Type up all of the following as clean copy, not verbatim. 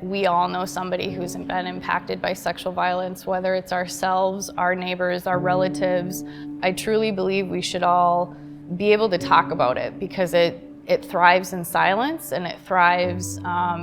We all know somebody who's been impacted by sexual violence, whether it's ourselves, our neighbors, our relatives. I truly believe we should all be able to talk about it because it thrives in silence and it thrives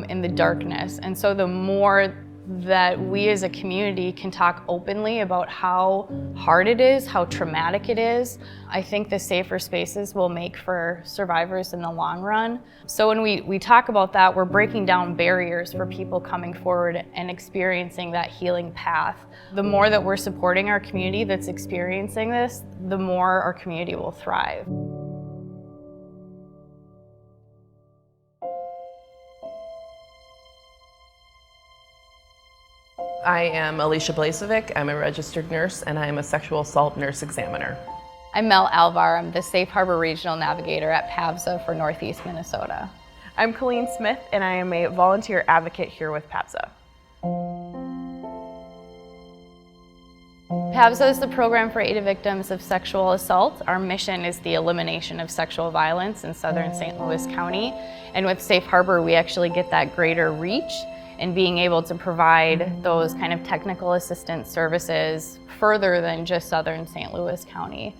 in the darkness. And so the more that we as a community can talk openly about how hard it is, how traumatic it is, I think the safer spaces will make for survivors in the long run. So when we talk about that, we're breaking down barriers for people coming forward and experiencing that healing path. The more that we're supporting our community that's experiencing this, the more our community will thrive. I am Alicia Blazovic. I'm a registered nurse and I am a sexual assault nurse examiner. I'm Mel Alvar. I'm the Safe Harbor Regional Navigator at Pavsa for Northeast Minnesota. I'm Colleen Smith and I am a volunteer advocate here with Pavsa. Pavsa is the program for aid to victims of sexual assault. Our mission is the elimination of sexual violence in southern St. Louis County. And with Safe Harbor, we actually get that greater reach and being able to provide those kind of technical assistance services further than just southern St. Louis County.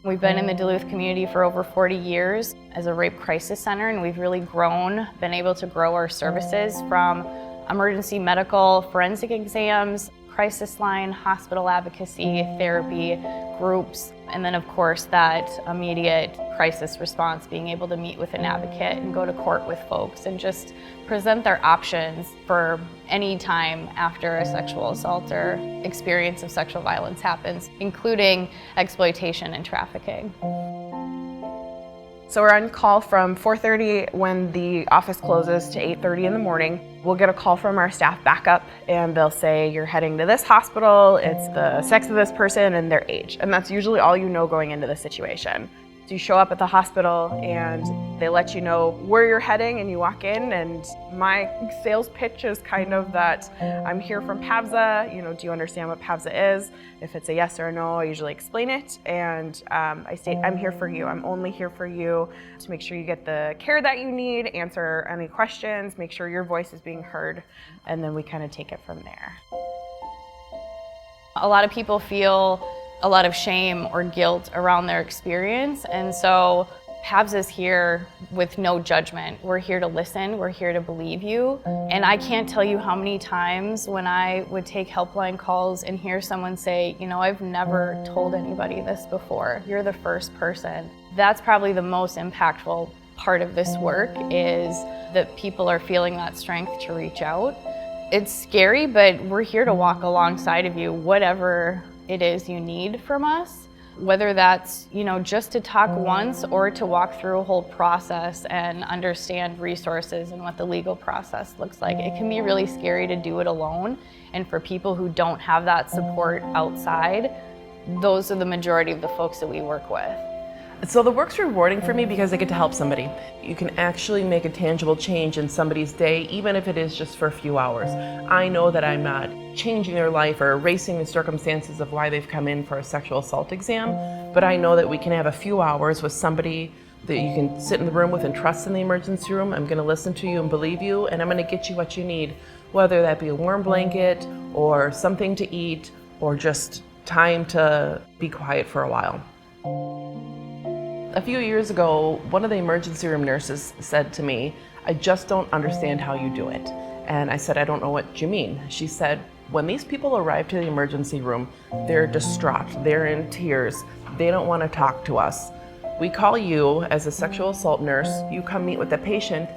We've been in the Duluth community for over 40 years as a rape crisis center, and we've really been able to grow our services from emergency medical forensic exams, crisis line, hospital advocacy, therapy, groups, and then of course that immediate crisis response, being able to meet with an advocate and go to court with folks and just present their options for any time after a sexual assault or experience of sexual violence happens, including exploitation and trafficking. So we're on call from 4:30 when the office closes to 8:30 in the morning. We'll get a call from our staff backup and they'll say, you're heading to this hospital, it's the sex of this person and their age. And that's usually all you know going into the situation. So you show up at the hospital and they let you know where you're heading and you walk in, and my sales pitch is kind of that I'm here from Pavsa, do you understand what Pavsa is? If it's a yes or a no, I usually explain it, and I state I'm here for you. I'm only here for you to make sure you get the care that you need, answer any questions, make sure your voice is being heard, and then we kind of take it from there. A lot of people feel a lot of shame or guilt around their experience, and so Pavsa is here with no judgment. We're here to listen, we're here to believe you, and I can't tell you how many times when I would take helpline calls and hear someone say, I've never told anybody this before, you're the first person. That's probably the most impactful part of this work, is that people are feeling that strength to reach out. It's scary, but we're here to walk alongside of you, whatever it is you need from us, whether that's just to talk once or to walk through a whole process and understand resources and what the legal process looks like. It can be really scary to do it alone, and for people who don't have that support outside, those are the majority of the folks that we work with. So the work's rewarding for me because I get to help somebody. You can actually make a tangible change in somebody's day, even if it is just for a few hours. I know that I'm not changing their life or erasing the circumstances of why they've come in for a sexual assault exam, but I know that we can have a few hours with somebody that you can sit in the room with and trust in the emergency room. I'm gonna listen to you and believe you, and I'm gonna get you what you need, whether that be a warm blanket or something to eat or just time to be quiet for a while. A few years ago, one of the emergency room nurses said to me, I just don't understand how you do it. And I said, I don't know what you mean. She said, when these people arrive to the emergency room, they're distraught, they're in tears, they don't want to talk to us. We call you as a sexual assault nurse, you come meet with the patient,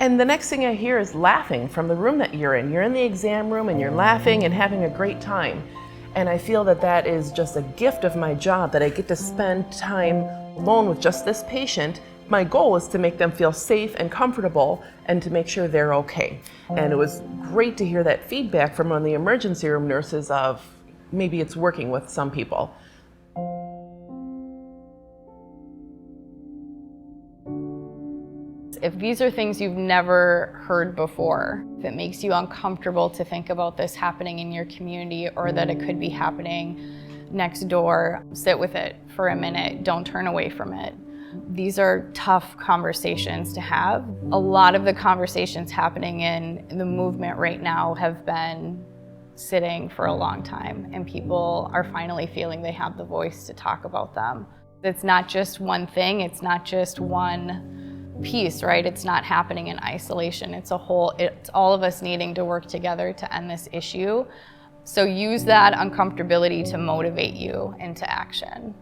and the next thing I hear is laughing from the room that you're in. You're in the exam room and you're laughing and having a great time. And I feel that that is just a gift of my job, that I get to spend time alone with just this patient. My goal is to make them feel safe and comfortable and to make sure they're okay. And it was great to hear that feedback from one of the emergency room nurses of maybe it's working with some people. If these are things you've never heard before, if it makes you uncomfortable to think about this happening in your community or that it could be happening next door, sit with it for a minute. Don't turn away from it. These are tough conversations to have. A lot of the conversations happening in the movement right now have been sitting for a long time, and people are finally feeling they have the voice to talk about them. It's not just one thing, it's not just one piece, right? It's not happening in isolation. It's all of us needing to work together to end this issue. So use that uncomfortability to motivate you into action.